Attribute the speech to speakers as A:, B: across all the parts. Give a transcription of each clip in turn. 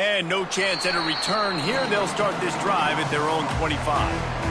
A: And no chance at a return here. They'll start this drive at their own 25.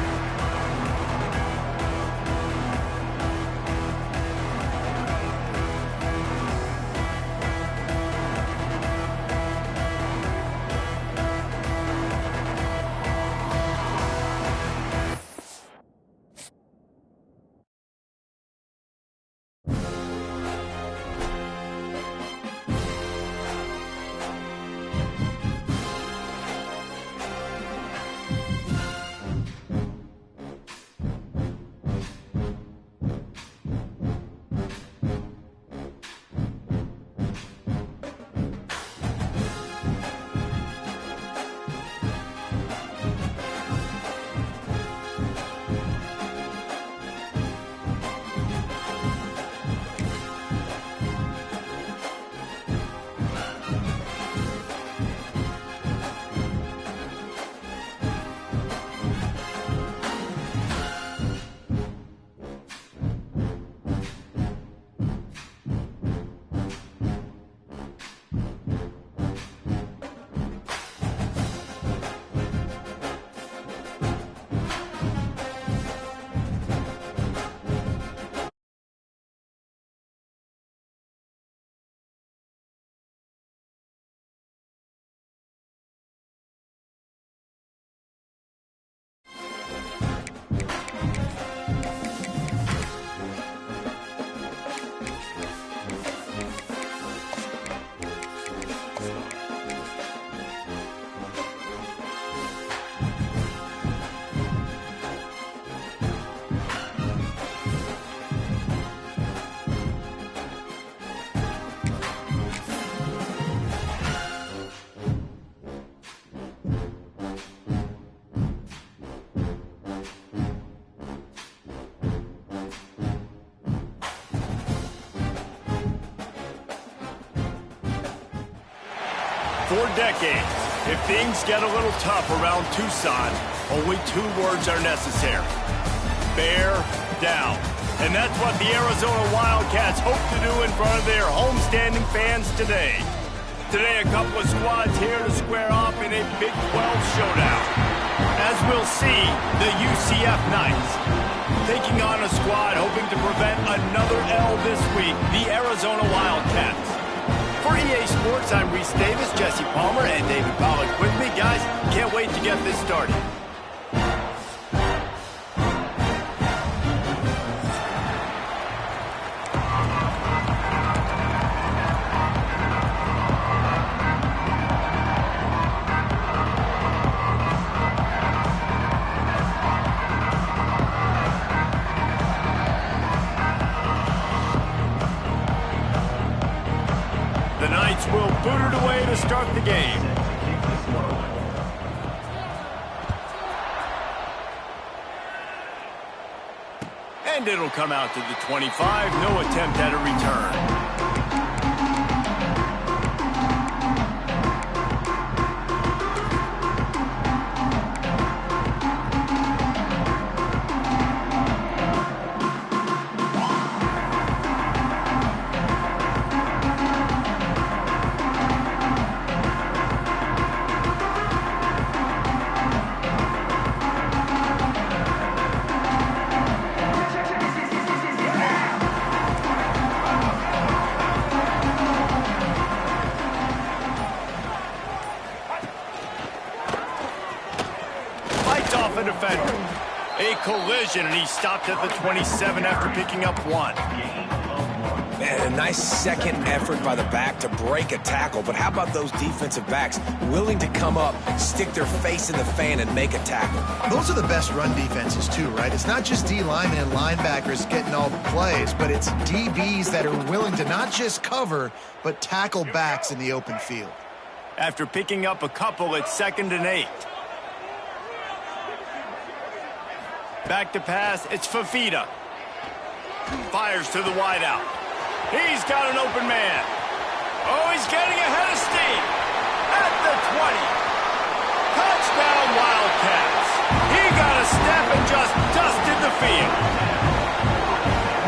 A: For decades, if things get a little tough around Tucson, only 2 words are necessary. Bear down. And that's what the Arizona Wildcats hope to do in front of their homestanding fans today. Today, a couple of squads here to square off in a Big 12 showdown. As we'll see, the UCF Knights taking on a squad hoping to prevent another L this week, the Arizona Wildcats. For EA Sports, I'm Reese Davis, Jesse Palmer, and David Pollack with me. Guys, can't wait to get this started. Will boot it away to start the game. And it'll come out to the 25. No attempt at a return. Off a defender. A collision, and he stopped at the 27 after picking up 1.
B: Man, a nice second effort by the back to break a tackle, but how about those defensive backs willing to come up, stick their face in the fan, and make a tackle?
C: Those are the best run defenses too, right? It's not just D linemen and linebackers getting all the plays, but it's DBs that are willing to not just cover, but tackle backs in the open field.
A: After picking up a couple, it's 2nd and 8. Back to pass, it's Fafita. Fires to the wideout. He's got an open man. Oh, he's getting ahead of steam. At the 20. Touchdown, Wildcats. He got a step and just dusted the field.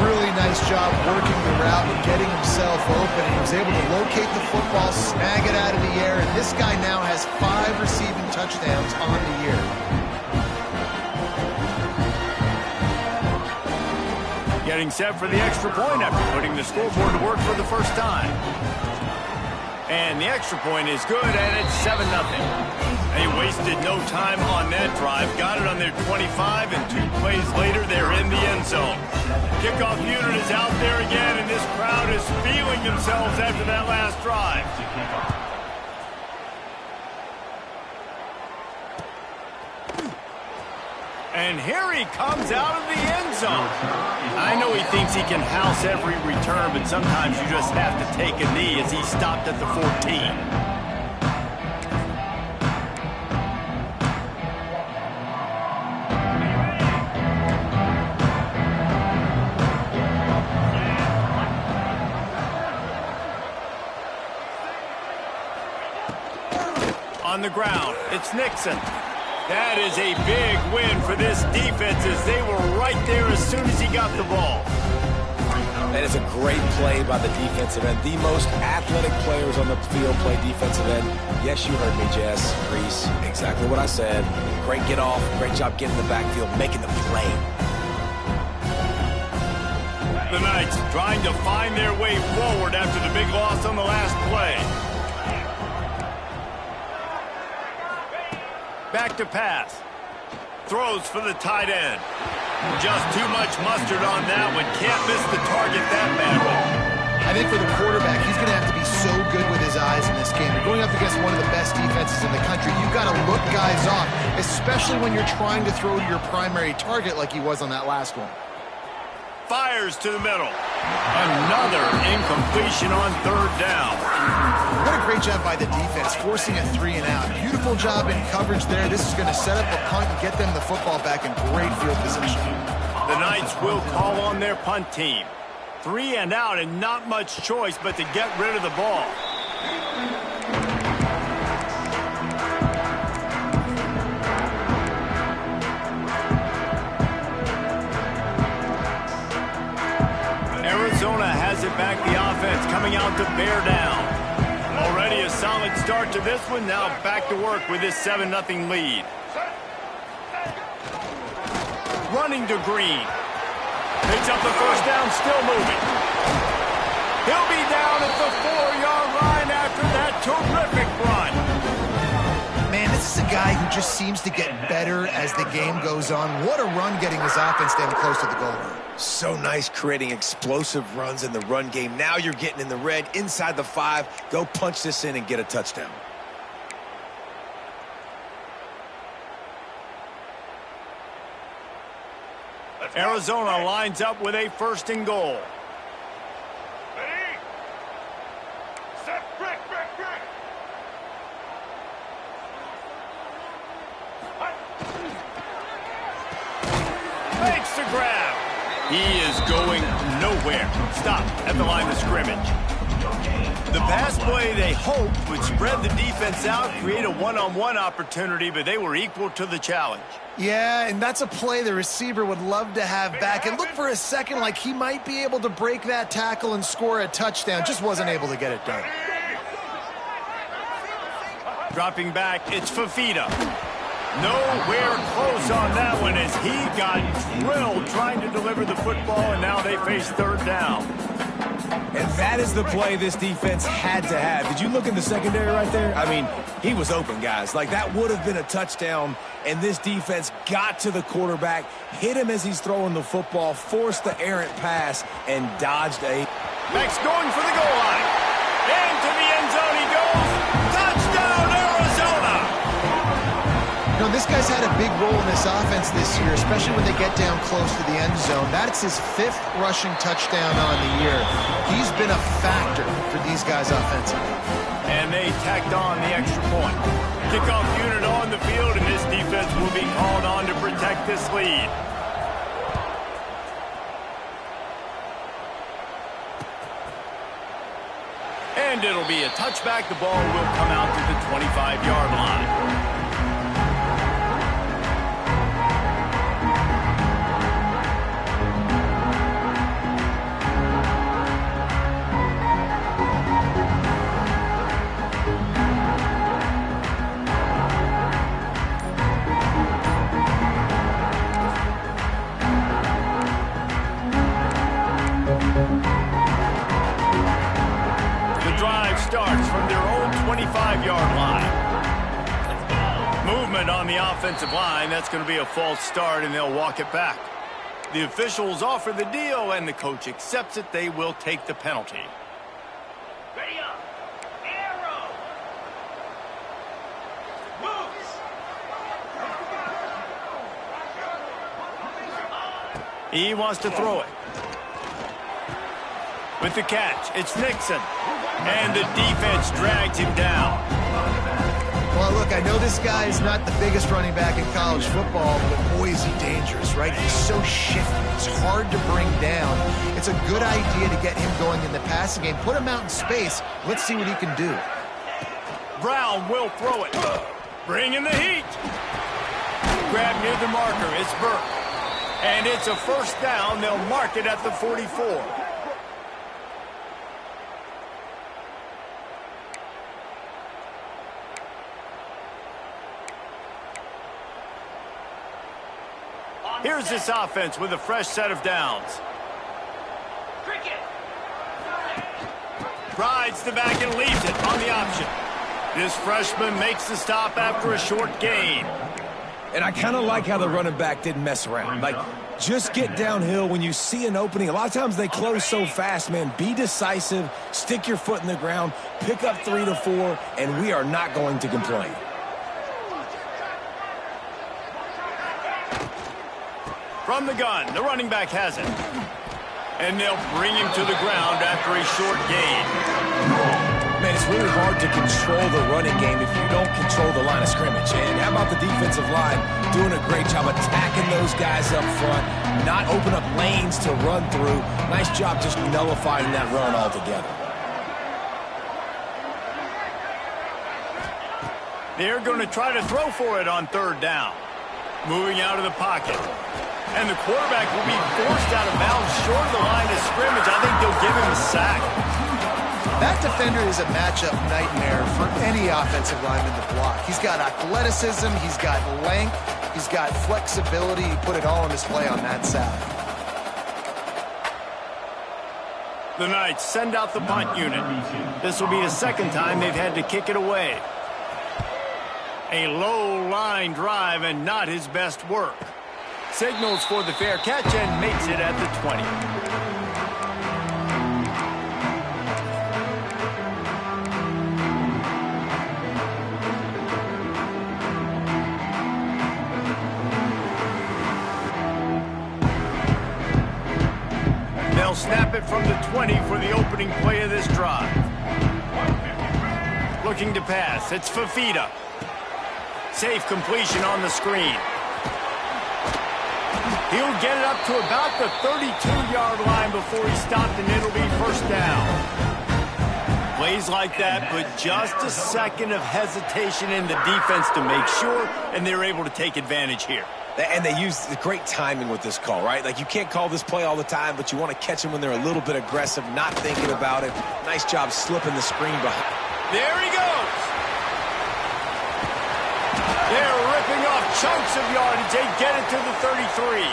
C: Really nice nice job working the route and getting himself open. He was able to locate the football, snag it out of the air, and this guy now has 5 receiving touchdowns on the year.
A: Getting set for the extra point after putting the scoreboard to work for the first time. And the extra point is good, and it's 7-0. They wasted no time on that drive. Got it on their 25, and 2 plays later, they're in the end zone. Kickoff unit is out there again, and this crowd is feeling themselves after that last drive. And here he comes out of the end zone. I know he thinks he can house every return, but sometimes you just have to take a knee as he stopped at the 14. On the ground, it's Nixon. That is a big win for this defense as they were right there as soon as he got the ball.
B: That is a great play by the defensive end. The most athletic players on the field play defensive end. Yes, you heard me, Jess, Reese. Exactly what I said. Great get off. Great job getting in the backfield, making the play.
A: The Knights trying to find their way forward after the big loss on the last play. Back to pass. Throws for the tight end. Just too much mustard on that one. Can't miss the target that badly.
C: I think for the quarterback, he's going to have to be so good with his eyes in this game. You're going up against one of the best defenses in the country. You've got to look guys off, especially when you're trying to throw to your primary target like he was on that last one.
A: Fires to the middle. Another incompletion on 3rd down.
C: What a great job by the defense, forcing a 3-and-out. Beautiful job in coverage there. This is going to set up a punt and get them the football back in great field position.
A: The Knights will call on their punt team. 3-and-out and not much choice but to get rid of the ball. Arizona has it back, the offense coming out to bear down. Already a solid start to this one, now back to work with this 7-0 lead. Running to Green. Picks up the first down, still moving. He'll be down at the 4-yard line after that terrific run.
C: Man, this is a guy who just seems to get better as the game goes on. What a run getting his offense down close to the goal line.
B: So nice creating explosive runs in the run game. Now you're getting in the red, inside the 5. Go punch this in and get a touchdown.
A: Arizona lines up with a 1st and goal.
D: Ready? Set, break.
A: Makes the grab. He is going nowhere. Stop at the line of scrimmage. The pass play they hoped would spread the defense out, create a one-on-one opportunity, but they were equal to the challenge.
C: Yeah, and that's a play the receiver would love to have back. And look for a second like he might be able to break that tackle and score a touchdown. Just wasn't able to get it done.
A: Dropping back, it's Fafita. Nowhere close on that one as he got drilled trying to deliver the football, and now they face 3rd down.
B: And that is the play this defense had to have. Did you look in the secondary right there? I mean, he was open, guys. Like, that would have been a touchdown, and this defense got to the quarterback, hit him as he's throwing the football, forced the errant pass, and dodged a...
A: Max going for the goal line. Into the end zone he goes. Touchdown, Arizona!
C: You know, this guy's had a big role in this offense this year, especially when they get down close to the end zone. That's his 5th rushing touchdown on the year. He's been a factor for these guys offensively.
A: And they tacked on the extra point. Kickoff unit on the field, and this defense will be called on to protect this lead. And it'll be a touchback. The ball will come out to the 25-yard line. 5-yard line. Movement on the offensive line. That's going to be a false start, and they'll walk it back. The officials offer the deal, and the coach accepts it. They will take the penalty.
D: Ready up. Arrow. Moves.
A: He wants to throw it. With the catch, it's Nixon. And the defense drags him down.
C: Well, look, I know this guy is not the biggest running back in college football, but boy, is he dangerous, right? He's so shifty. He's hard to bring down. It's a good idea to get him going in the passing game. Put him out in space. Let's see what he can do.
A: Brown will throw it. Bring in the heat. Grab near the marker. It's Burke. And it's a first down. They'll mark it at the 44. Here's this offense with a fresh set of downs.
D: Cricket.
A: Rides the back and leaves it on the option. This freshman makes the stop after a short gain.
B: And I kind of like how the running back didn't mess around. Like, just get downhill when you see an opening. A lot of times they close so fast, man. Be decisive, stick your foot in the ground, pick up 3 to 4, and we are not going to complain.
A: From the gun, the running back has it. And they'll bring him to the ground after a short gain.
B: Man, it's really hard to control the running game if you don't control the line of scrimmage. And how about the defensive line doing a great job attacking those guys up front, not open up lanes to run through. Nice job just nullifying that run altogether.
A: They're going to try to throw for it on third down. Moving out of the pocket. And the quarterback will be forced out of bounds short of the line of scrimmage. I think they'll give him a sack.
C: That defender is a matchup nightmare for any offensive lineman to block. He's got athleticism, he's got length, he's got flexibility. He put it all on display on that side.
A: The Knights send out the punt unit. This will be the second time they've had to kick it away. A low line drive and not his best work. Signals for the fair catch and makes it at the 20. They'll snap it from the 20 for the opening play of this drive. Looking to pass, it's Fafita. Safe completion on the screen. He'll get it up to about the 32-yard line before he's stopped, and it'll be first down. Plays like that, but just a second of hesitation in the defense to make sure, and they're able to take advantage here.
B: And they use the great timing with this call, right? Like, you can't call this play all the time, but you want to catch them when they're a little bit aggressive, not thinking about it. Nice job slipping the screen behind.
A: There he goes. They're ripping off chunks of yardage. They get it to the 33.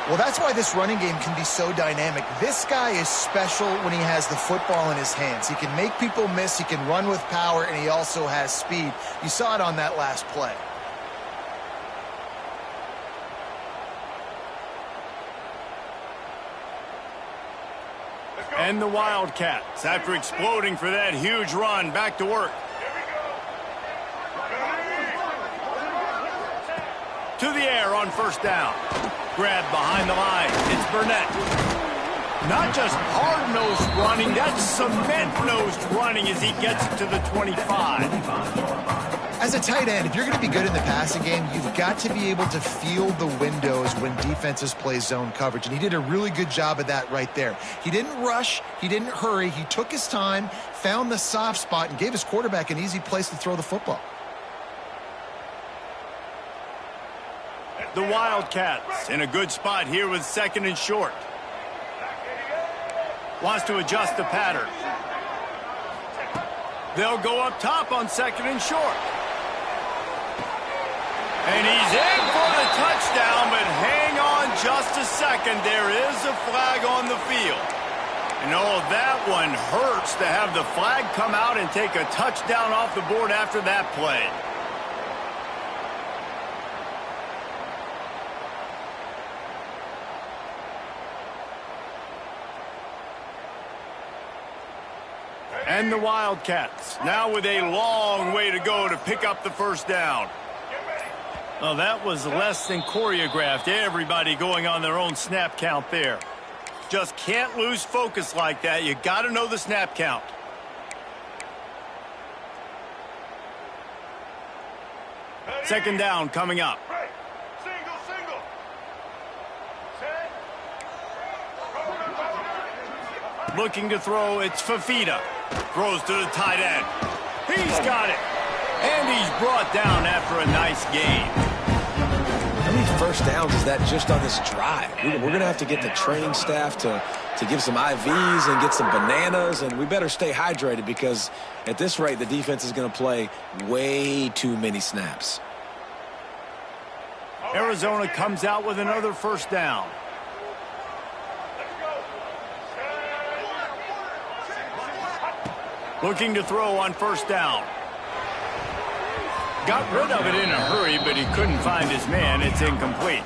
C: Well, that's why this running game can be so dynamic. This guy is special when he has the football in his hands. He can make people miss, he can run with power, and he also has speed. You saw it on that last play.
A: And the Wildcats, after exploding for that huge run, back to work. To the air on first down. Grab behind the line. It's Burnett. Not just hard-nosed running, that's cement-nosed running as he gets it to the 25.
C: As a tight end, if you're going to be good in the passing game, you've got to be able to feel the windows when defenses play zone coverage. And he did a really good job of that right there. He didn't rush. He didn't hurry. He took his time, found the soft spot, and gave his quarterback an easy place to throw the football.
A: The Wildcats in a good spot here with second and short. Wants to adjust the pattern. They'll go up top on second and short. And he's in for the touchdown, but hang on just a second. There is a flag on the field. And oh, that one hurts to have the flag come out and take a touchdown off the board after that play. And the Wildcats, now with a long way to go to pick up the first down. Oh, that was less than choreographed. Everybody going on their own snap count there. Just can't lose focus like that. You got to know the snap count. Second down coming up.
D: Single. Set.
A: Looking to throw, it's Fafita. Throws to the tight end. He's got it. And he's brought down after a nice gain.
B: How many first downs is that just on this drive? We're going to have to get the training staff to give some IVs and get some bananas, and we better stay hydrated because at this rate, the defense is going to play way too many snaps.
A: Arizona comes out with another first down. Looking to throw on first down. Got rid of it in a hurry, but he couldn't find his man. It's incomplete.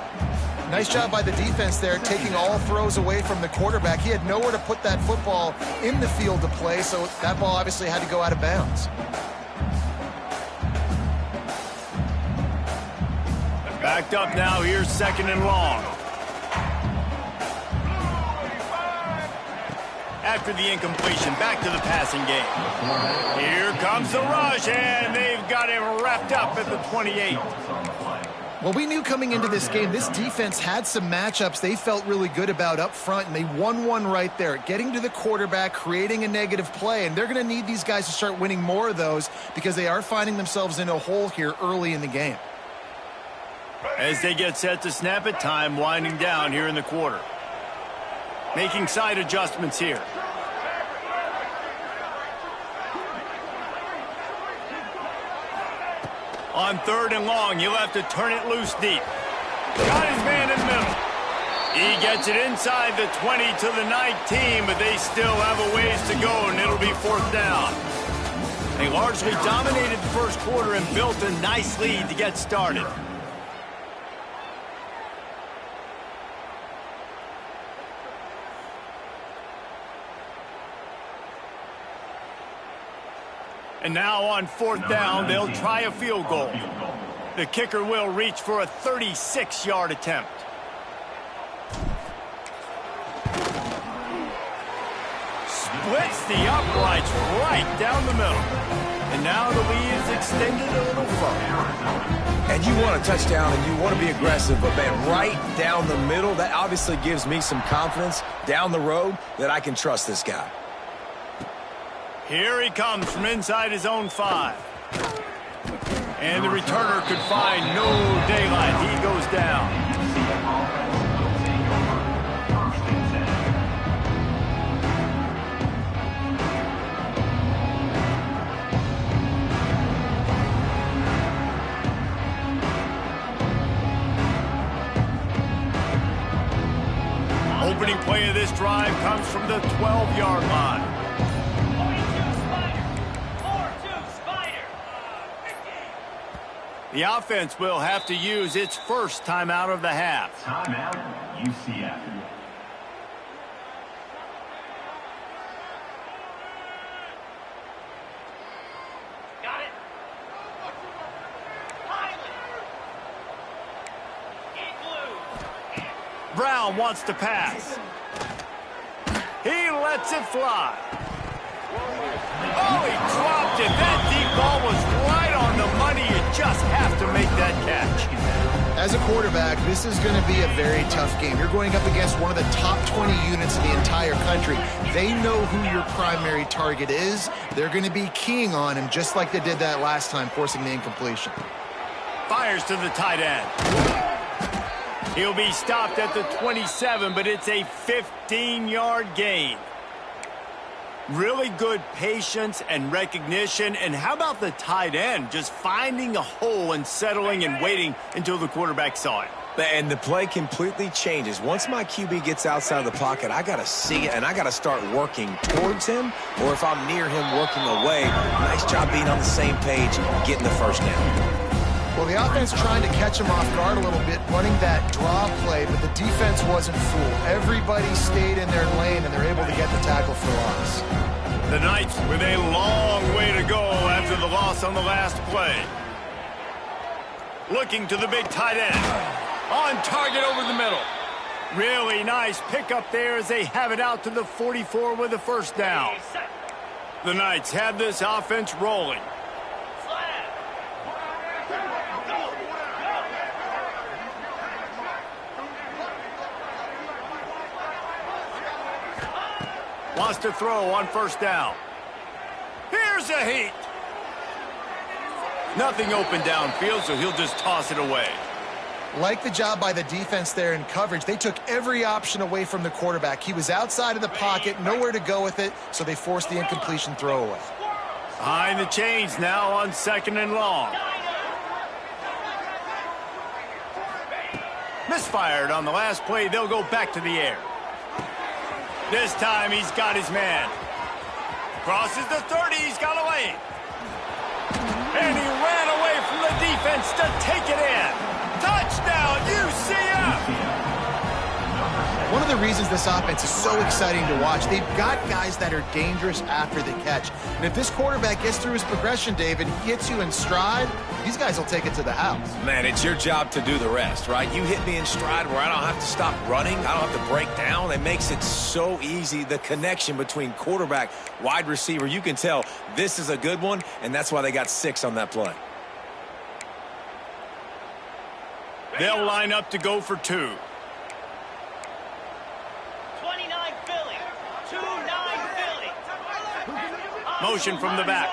C: Nice job by the defense there, taking all throws away from the quarterback. He had nowhere to put that football in the field to play, so that ball obviously had to go out of bounds.
A: Backed up now. Here's second and long. After the incompletion, back to the passing game. Here comes the rush, and they've got him wrapped up at the 28.
C: Well, we knew coming into this game, this defense had some matchups they felt really good about up front, and they won one right there, getting to the quarterback, creating a negative play, and they're going to need these guys to start winning more of those because they are finding themselves in a hole here early in the game.
A: As they get set to snap it, time winding down here in the quarter. Making side adjustments here. On third and long, you'll have to turn it loose deep. Got his man in the middle. He gets it inside the 20 to the 19, but they still have a ways to go, and it'll be fourth down. They largely dominated the first quarter and built a nice lead to get started. And now on fourth down, they'll try a field goal. The kicker will reach for a 36-yard attempt. Splits the uprights right down the middle. And now the lead is extended a little further.
B: And you want a touchdown and you want to be aggressive, but man, right down the middle, that obviously gives me some confidence down the road that I can trust this guy.
A: Here he comes from inside his own 5. And the returner could find no daylight. He goes down. Opening play of this drive comes from the 12-yard line. The offense will have to use its first timeout of the half.
E: Timeout, UCF.
D: Got it. Igloo.
A: Brown wants to pass. He lets it fly. Oh, he dropped it. That deep ball was right on the money. You just have to make that catch.
C: As a quarterback, this is going to be a very tough game. You're going up against one of the top 20 units in the entire country. They know who your primary target is. They're going to be keying on him just like they did that last time, forcing the incompletion.
A: Fires to the tight end. He'll be stopped at the 27, but it's a 15-yard gain. Really good patience and recognition. And how about the tight end just finding a hole and settling and waiting until the quarterback saw it?
B: And the play completely changes. Once my QB gets outside the pocket, I got to see it, and I got to start working towards him, or if I'm near him, working away. Nice job being on the same page, getting the first down.
C: Well, the offense trying to catch him off guard a little bit, running that draw play, but the defense wasn't fooled. Everybody stayed in their lane, and they're able to get the tackle for loss.
A: The Knights with a long way to go after the loss on the last play. Looking to the big tight end. On target over the middle. Really nice pickup there as they have it out to the 44 with a first down. The Knights have this offense rolling. Wants to throw on first down. Here's a heat. Nothing open downfield, so he'll just toss it away.
C: Like the job by the defense there in coverage. They took every option away from the quarterback. He was outside of the pocket, nowhere to go with it, so they forced the incompletion throwaway.
A: Behind the chains now on 2nd and long. Misfired on the last play. They'll go back to the air. This time he's got his man. Crosses the 30. He's got away. And he ran away from the defense to take it in. Touchdown, UCF!
C: One of the reasons this offense is so exciting to watch, they've got guys that are dangerous after the catch. And if this quarterback gets through his progression, David, he hits you in stride, these guys will take it to the house.
B: Man, it's your job to do the rest, right? You hit me in stride where I don't have to stop running. I don't have to break down. It makes it so easy. The connection between quarterback, wide receiver, you can tell this is a good one, and that's why they got 6 on that play.
A: They'll line up to go for 2.
D: 29 Philly. 2-9 Philly.
A: Motion from the back.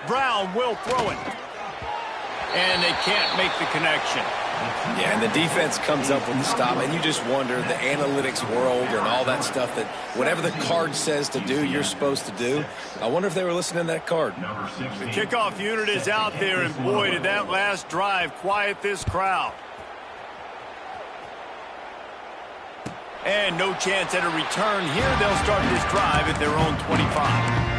A: Brown will throw it. And they can't make the connection.
B: Yeah, and the defense comes up with the stop, and you just wonder, the analytics world and all that stuff, that whatever the card says to do, you're supposed to do. I wonder if they were listening to that card.
A: The kickoff unit is out there, and boy, did that last drive quiet this crowd. And no chance at a return here. They'll start this drive at their own 25.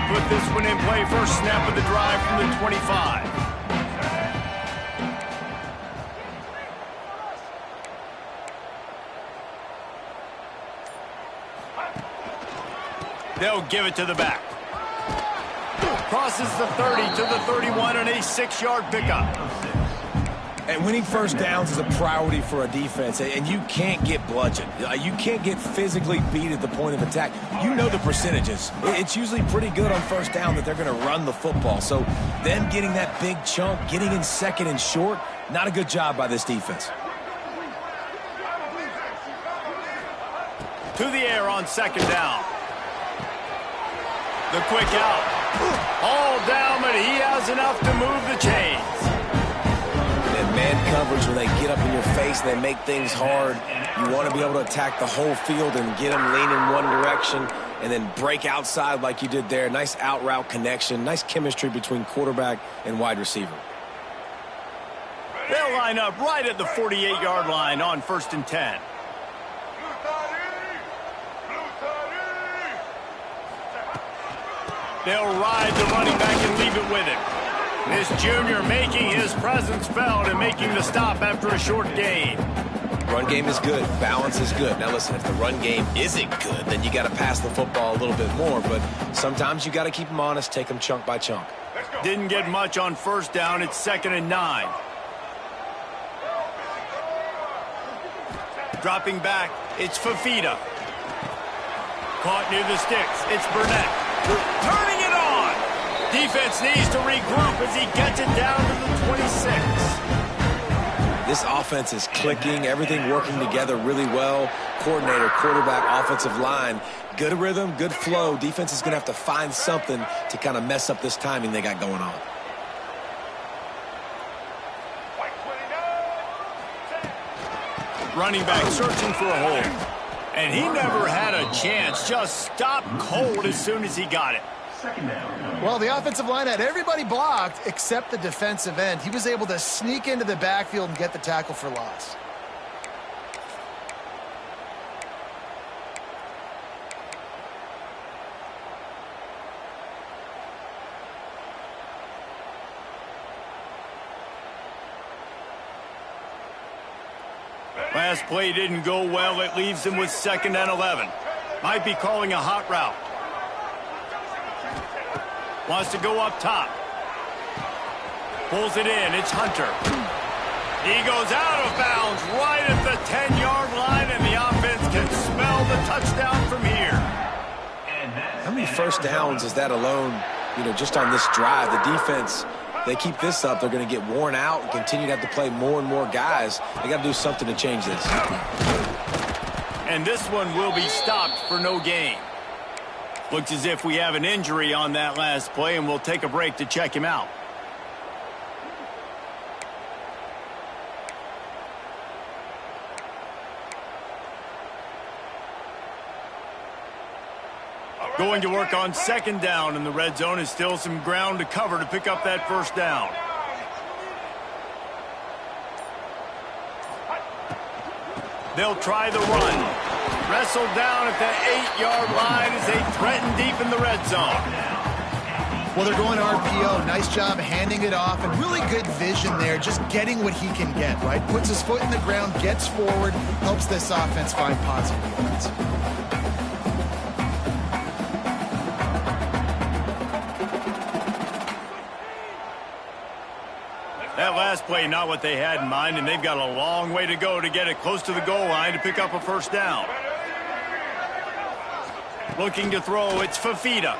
A: Put this one in play, first snap of the drive from the 25. They'll give it to the back. Crosses the 30 to the 31 and a 6-yard pickup.
B: And winning first downs is a priority for a defense, and you can't get bludgeoned. You can't get physically beat at the point of attack. You know the percentages. It's usually pretty good on first down that they're going to run the football. So them getting that big chunk, getting in 2nd and short, not a good job by this defense.
A: To the air on 2nd down. The quick out. All down, but he has enough to move the chains.
B: Man coverage, when they get up in your face and they make things hard, you want to be able to attack the whole field and get them lean in one direction and then break outside like you did there. Nice out route connection, nice chemistry between quarterback and wide receiver.
A: They'll line up right at the 48-yard line on 1st and 10. They'll ride the running back and leave it with him. This junior making his presence felt and making the stop after a short gain.
B: Run game is good. Balance is good. Now listen, if the run game isn't good, then you got to pass the football a little bit more. But sometimes you got to keep them honest, take them chunk by chunk.
A: Didn't get much on first down. It's 2nd and 9. Dropping back, it's Fafita. Caught near the sticks. It's Burnett. Turning it on. Defense needs to regroup as he gets it down to the 26.
B: This offense is clicking, everything working together really well. Coordinator, quarterback, offensive line, good rhythm, good flow. Defense is going to have to find something to kind of mess up this timing they got going on.
A: Running back searching for a hole. And he never had a chance. Just stopped cold as soon as he got it.
C: Well, the offensive line had everybody blocked except the defensive end. He was able to sneak into the backfield and get the tackle for loss.
A: Last play didn't go well. It leaves him with 2nd and 11. Might be calling a hot route. Wants to go up top. Pulls it in. It's Hunter. He goes out of bounds right at the 10-yard line, and the offense can smell the touchdown from here.
B: How many first downs is that alone, just on this drive? The defense, they keep this up, they're going to get worn out and continue to have to play more and more guys. They got to do something to change this.
A: And this one will be stopped for no gain. Looks as if we have an injury on that last play, and we'll take a break to check him out. Going to work on 2nd down, and the red zone is still some ground to cover to pick up that 1st down. They'll try the run. Wrestled down at the 8-yard line as they threaten deep in the red zone.
C: Well, they're going RPO. Nice job handing it off, and really good vision there, just getting what he can get, right? Puts his foot in the ground, gets forward, helps this offense find positive yards.
A: That last play, not what they had in mind, and they've got a long way to go to get it close to the goal line to pick up a 1st down. Looking to throw, it's Fafita.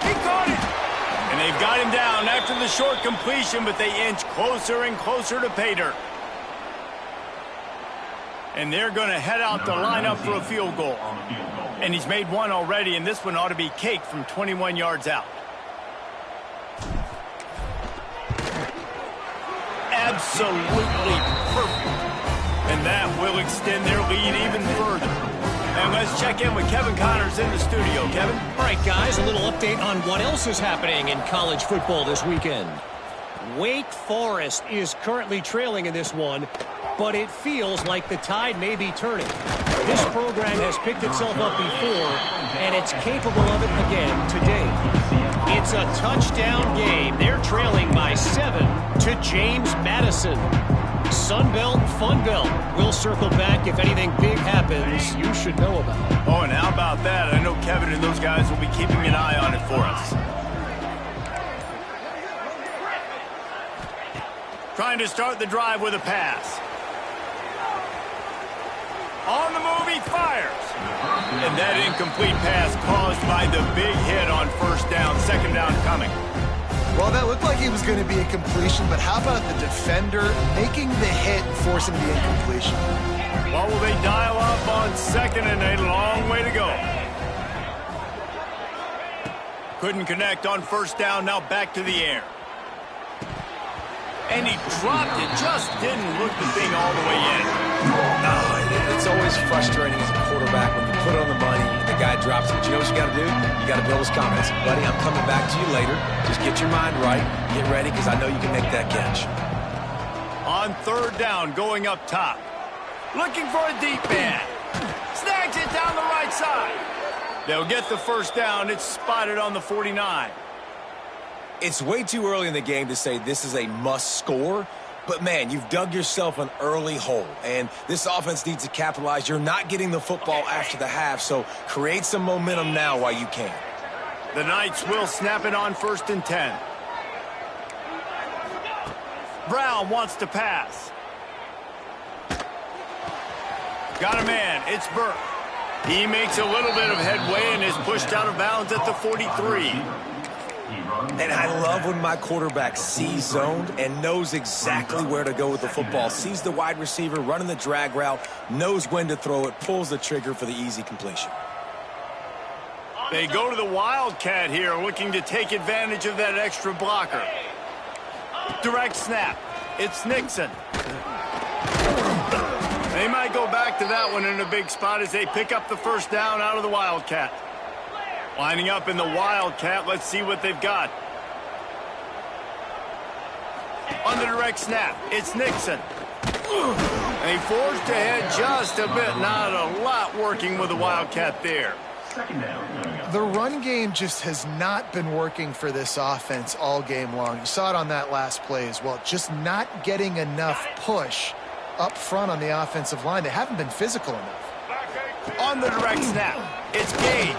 A: He caught it! And they've got him down after the short completion, but they inch closer and closer to pay dirt. And they're going to head out to line up for a field goal. And he's made one already, and this one ought to be caked from 21 yards out. Absolutely perfect. And that will extend their lead even further. And let's check in with Kevin Connors in the studio. Kevin?
F: All right, guys, a little update on what else is happening in college football this weekend. Wake Forest is currently trailing in this one, but it feels like the tide may be turning. This program has picked itself up before, and it's capable of it again today. It's a touchdown game. They're trailing by 7 to James Madison. Sunbelt, Funbelt. We'll circle back if anything big happens you should know about.
A: Oh, and how about that? I know Kevin and those guys will be keeping an eye on it for us. Trying to start the drive with a pass. On the move, he fires. And that incomplete pass caused by the big hit on 1st down, 2nd down coming.
C: Well, that looked like he was going to be a completion, but how about the defender making the hit and forcing the incompletion?
A: Well, will they dial up on 2nd and a long way to go? Couldn't connect on 1st down, now back to the air. And he dropped it, just didn't look the thing all the way in.
B: It's always frustrating as a quarterback when you put it on the money and the guy drops it. But you know what you got to do? You got to build his comments. Buddy, I'm coming back to you later. Just get your mind right. Get ready, because I know you can make that catch.
A: On 3rd down, going up top. Looking for a deep man. Snags it down the right side. They'll get the 1st down. It's spotted on the 49.
B: It's way too early in the game to say this is a must score. But, man, you've dug yourself an early hole, and this offense needs to capitalize. You're not getting the football after the half, so create some momentum now while you can.
A: The Knights will snap it on 1st and 10. Brown wants to pass. Got a man. It's Burke. He makes a little bit of headway and is pushed out of bounds at the 43.
B: And I love when my quarterback sees zoned and knows exactly where to go with the football. Sees the wide receiver running the drag route, knows when to throw it, pulls the trigger for the easy completion.
A: They go to the Wildcat here, looking to take advantage of that extra blocker. Direct snap. It's Nixon. They might go back to that one in a big spot as they pick up the first down out of the Wildcat. Lining up in the Wildcat, let's see what they've got. On the direct snap, it's Nixon. They forced ahead just a bit, not a lot working with the Wildcat there.
C: The run game just has not been working for this offense all game long. You saw it on that last play as well. Just not getting enough push up front on the offensive line. They haven't been physical enough.
A: On the direct snap, it's Gage.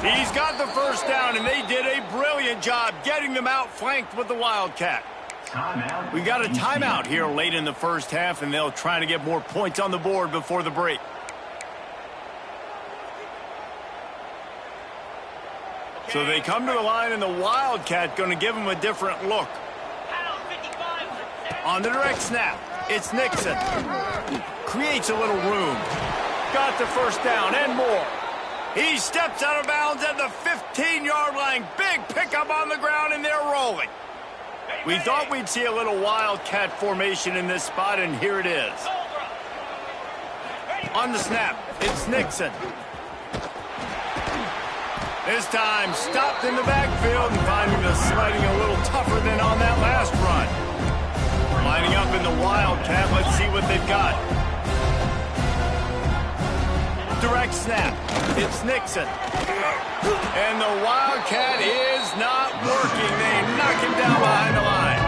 A: He's got the first down, and they did a brilliant job getting them outflanked with the Wildcat. We got a timeout here late in the first half, and they'll try to get more points on the board before the break. So they come to the line, and the Wildcat going to give them a different look. On the direct snap, it's Nixon. Creates a little room. Got the first down and more. He steps out of bounds at the 15-yard line. Big pickup on the ground, and they're rolling. We thought we'd see a little Wildcat formation in this spot, and here it is. On the snap, it's Nixon. This time, stopped in the backfield and finding the sliding a little tougher than on that last run. Lining up in the Wildcat, let's see what they've got. Direct snap, it's Nixon. And the Wildcat is not working. They knock him down behind the line.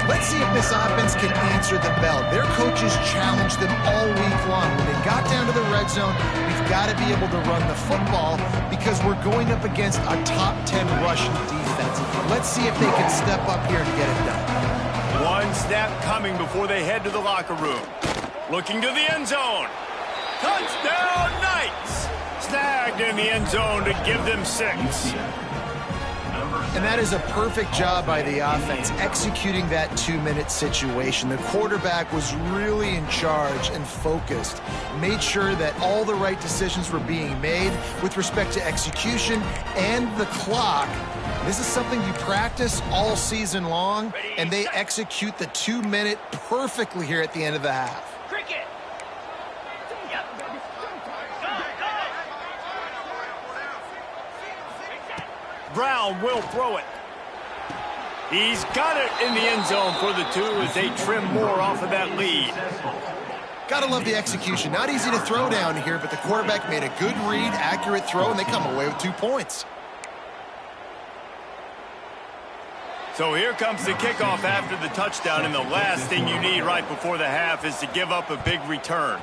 C: Let's see if this offense can answer the bell. Their coaches challenged them all week long. When they got down to the red zone, we've got to be able to run the football because we're going up against a top 10 rushing defense. Let's see if they can step up here and get it done.
A: One snap coming before they head to the locker room. Looking to the end zone. Touchdown, Knights! Snagged in the end zone to give them 6.
C: And that is a perfect job by the offense, executing that 2-minute situation. The quarterback was really in charge and focused, made sure that all the right decisions were being made with respect to execution and the clock. This is something you practice all season long, and they execute the 2-minute perfectly here at the end of the half.
A: Brown will throw it. He's got it in the end zone for the 2 as they trim more off of that lead.
C: Gotta love the execution. Not easy to throw down here, but the quarterback made a good read, accurate throw, and they come away with 2 points.
A: So here comes the kickoff after the touchdown, and the last thing you need right before the half is to give up a big return.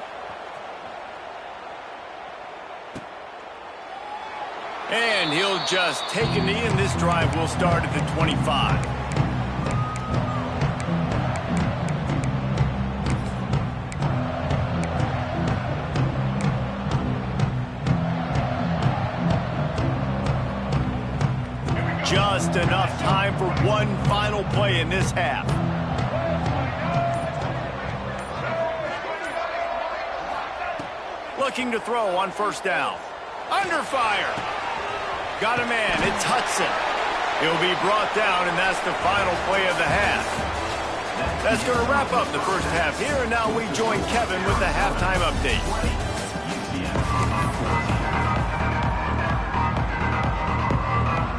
A: And he'll just take a knee, and this drive will start at the 25. Just enough time for one final play in this half. Looking to throw on first down. Under fire. Got a man, it's Hudson. He'll be brought down, and that's the final play of the half. That's going to wrap up the first half here, and now we join Kevin with the halftime update.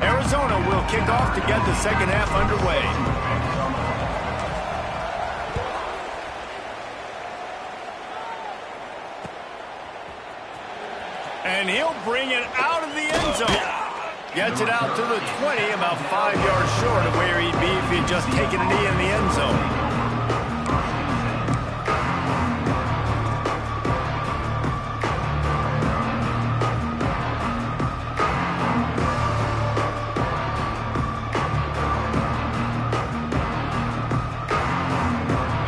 A: Arizona will kick off to get the second half underway. And he'll bring it out of the end zone. Gets it out to the 20, about 5 yards short of where he'd be if he'd just taken a knee in the end zone.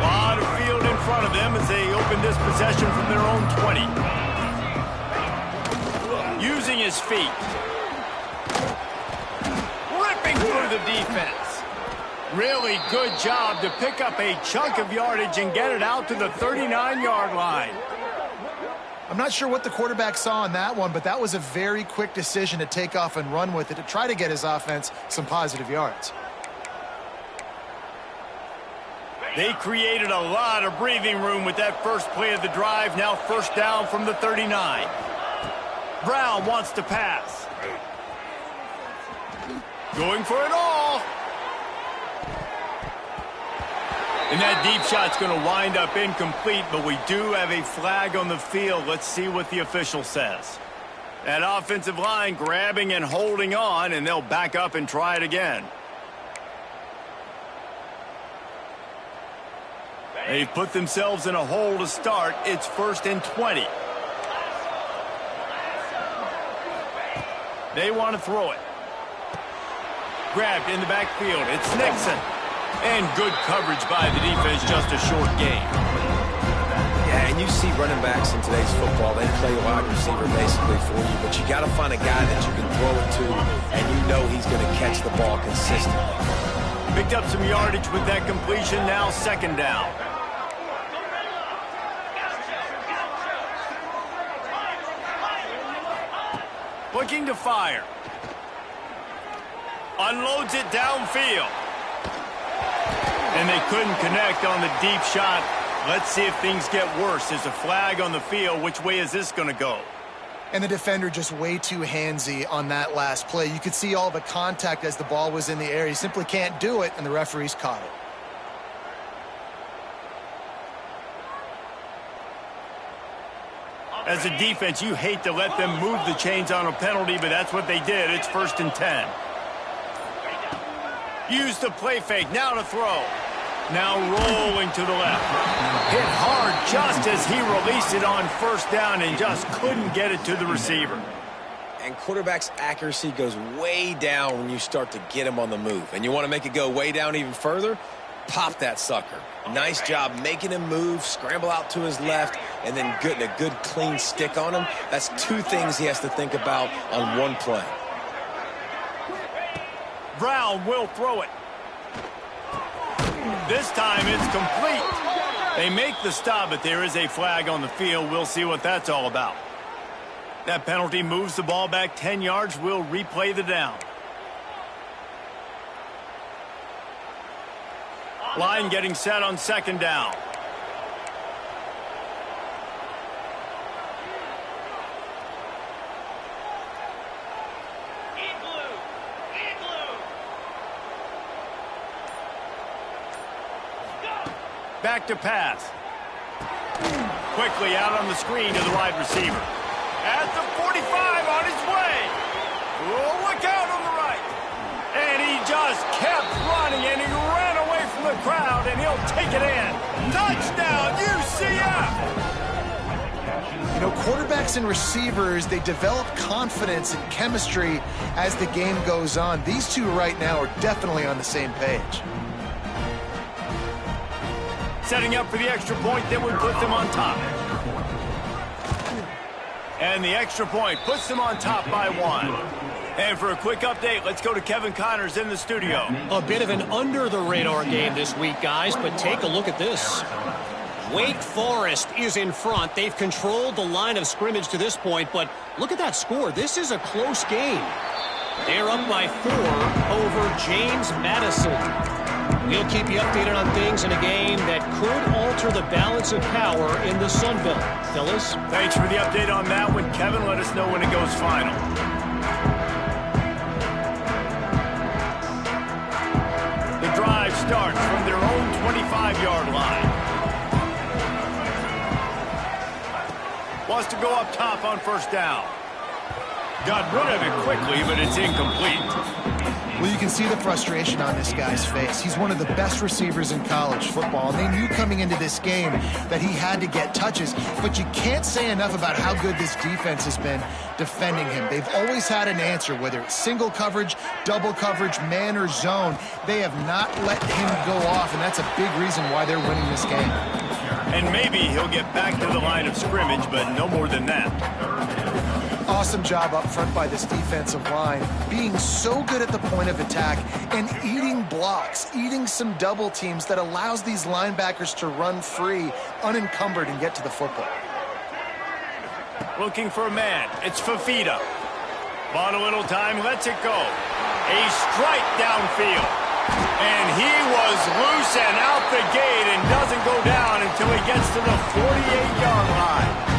A: A lot of field in front of them as they open this possession from their own 20. Using his feet. defense. Really good job to pick up a chunk of yardage and get it out to the 39-yard line.
C: I'm not sure what the quarterback saw on that one, but that was a very quick decision to take off and run with it to try to get his offense some positive yards.
A: They created a lot of breathing room with that first play of the drive. Now first down from the 39. Brown wants to pass. Going for it all. And that deep shot's going to wind up incomplete, but we do have a flag on the field. Let's see what the official says. That offensive line grabbing and holding on, and they'll back up and try it again. They've put themselves in a hole to start. It's 1st and 20. They want to throw it. Grabbed in the backfield. It's Nixon. And good coverage by the defense, just a short game.
B: Yeah, and you see running backs in today's football, they play wide receiver basically for you, but you got to find a guy that you can throw it to, and you know he's going to catch the ball consistently.
A: Picked up some yardage with that completion, now 2nd down. Looking to fire. Unloads it downfield. And they couldn't connect on the deep shot. Let's see if things get worse. There's a flag on the field. Which way is this going to go?
C: And the defender just way too handsy on that last play. You could see all the contact as the ball was in the air. He simply can't do it, and the referees caught it.
A: As a defense, you hate to let them move the chains on a penalty, but that's what they did. It's 1st and 10. Use the play fake. Now to throw. Now rolling to the left. Hit hard just as he released it on 1st down and just couldn't get it to the receiver.
B: And quarterback's accuracy goes way down when you start to get him on the move. And you want to make it go way down even further? Pop that sucker. Nice job making him move, scramble out to his left, and then getting a good clean stick on him. That's 2 things he has to think about on one play.
A: Brown will throw it. This time it's complete. They make the stop, but there is a flag on the field. We'll see what that's all about. That penalty moves the ball back 10 yards. We'll replay the down. Line getting set on 2nd down. Back to pass. Quickly out on the screen to the wide receiver. At the 45 on his way. Oh, look out on the right. And he just kept running, and he ran away from the crowd, and he'll take it in. Touchdown, UCF!
C: You know, quarterbacks and receivers, they develop confidence and chemistry as the game goes on. These two right now are definitely on the same page.
A: Setting up for the extra point that would put them on top. And the extra point puts them on top by 1. And for a quick update, let's go to Kevin Connors in the studio.
F: A bit of an under-the-radar game this week, guys, but take a look at this. Wake Forest is in front. They've controlled the line of scrimmage to this point, but look at that score. This is a close game. They're up by 4 over James Madison. We'll keep you updated on things in a game that could alter the balance of power in the Sun Belt. Fellas?
A: Thanks for the update on that one, Kevin. Let us know when it goes final. The drive starts from their own 25-yard line. Wants to go up top on 1st down. Got rid of it quickly, but it's incomplete.
C: Well, you can see the frustration on this guy's face. He's one of the best receivers in college football, and they knew coming into this game that he had to get touches, but you can't say enough about how good this defense has been defending him. They've always had an answer, whether it's single coverage, double coverage, man or zone. They have not let him go off, and that's a big reason why they're winning this game.
A: And maybe he'll get back to the line of scrimmage, but no more than that.
C: Awesome job up front by this defensive line, being so good at the point of attack and eating blocks, eating some double teams that allows these linebackers to run free, unencumbered, and get to the football.
A: Looking for a man. It's Fafita. Bought a little time, lets it go. A strike downfield. And he was loose and out the gate and doesn't go down until he gets to the 48-yard line.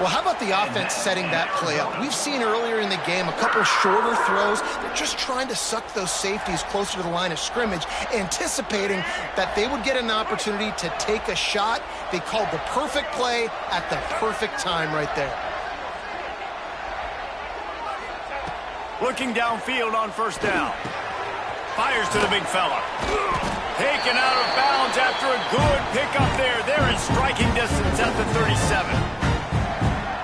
C: Well, how about the offense setting that play up? We've seen earlier in the game a couple shorter throws. They're just trying to suck those safeties closer to the line of scrimmage, anticipating that they would get an opportunity to take a shot. They called the perfect play at the perfect time right there.
A: Looking downfield on first down. Fires to the big fella. Taken out of bounds after a good pickup there. They're in striking distance at the 37.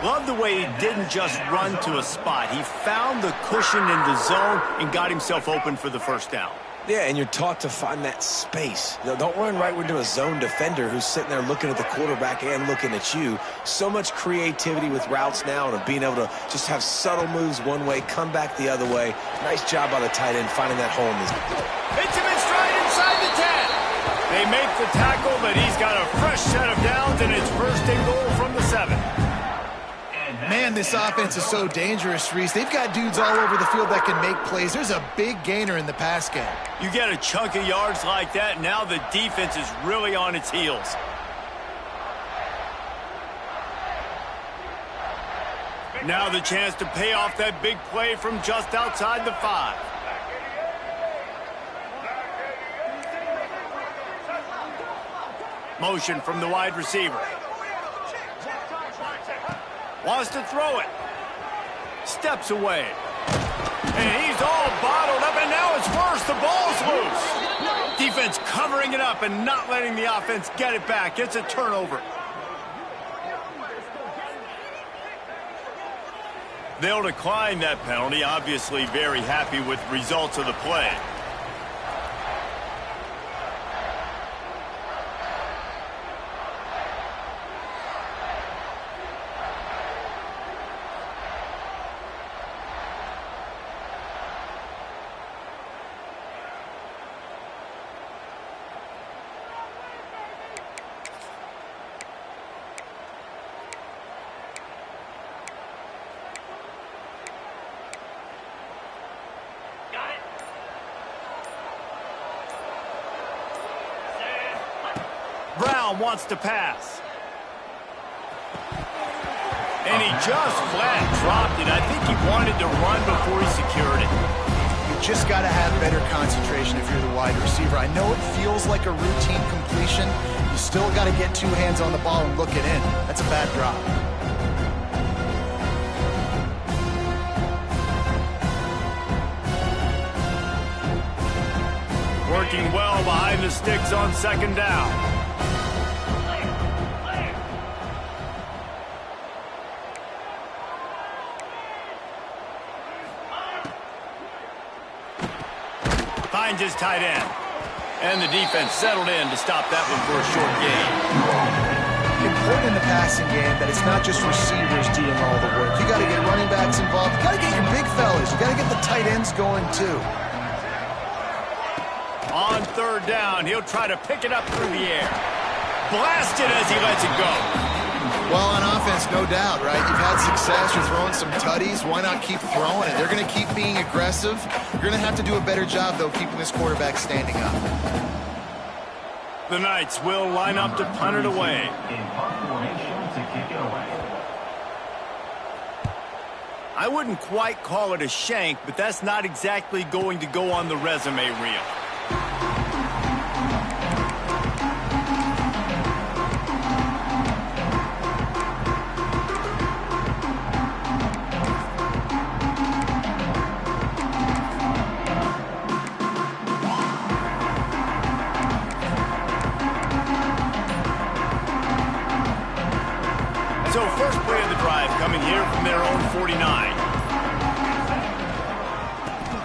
A: Love the way he didn't just run to a spot. He found the cushion in the zone and got himself open for the first down.
B: Yeah, and you're taught to find that space. Don't run right into a zone defender who's sitting there looking at the quarterback and looking at you. So much creativity with routes now and of being able to just have subtle moves one way, come back the other way. Nice job by the tight end finding that hole in his...
A: Hits him in stride inside the 10. They make the tackle, but he's got a fresh set of downs, and it's first and goal from the 7.
C: Man, this offense is so dangerous, Reese. They've got dudes all over the field that can make plays. There's a big gainer in the pass game.
A: You get a chunk of yards like that, now the defense is really on its heels. Now the chance to pay off that big play from just outside the 5. Motion from the wide receiver. Wants to throw it. Steps away. And he's all bottled up, and now it's worse. The ball's loose. Defense covering it up and not letting the offense get it back. It's a turnover. They'll decline that penalty. Obviously very happy with results of the play. Brown wants to pass. And he just flat dropped it. I think he wanted to run before he secured it.
C: You just got to have better concentration if you're the wide receiver. I know it feels like a routine completion. You still got to get two hands on the ball and look it in. That's a bad drop.
A: Working well behind the sticks on second down. Finds his tight end. And the defense settled in to stop that one for a short gain.
C: Important in the passing game that it's not just receivers doing all the work. You got to get running backs involved. You got to get your big fellas. You got to get the tight ends going too.
A: On third down, he'll try to pick it up through the air. Blasted as he lets it go.
C: Well, on offense, no doubt, right? You've had success. You're throwing some tutties. Why not keep throwing it? They're going to keep being aggressive. You're going to have to do a better job, though, keeping this quarterback standing up.
A: The Knights will line up to punt it away.
E: In punt formation to kick it away.
A: I wouldn't quite call it a shank, but that's not exactly going to go on the resume reel. So first play of the drive coming here from their own 49.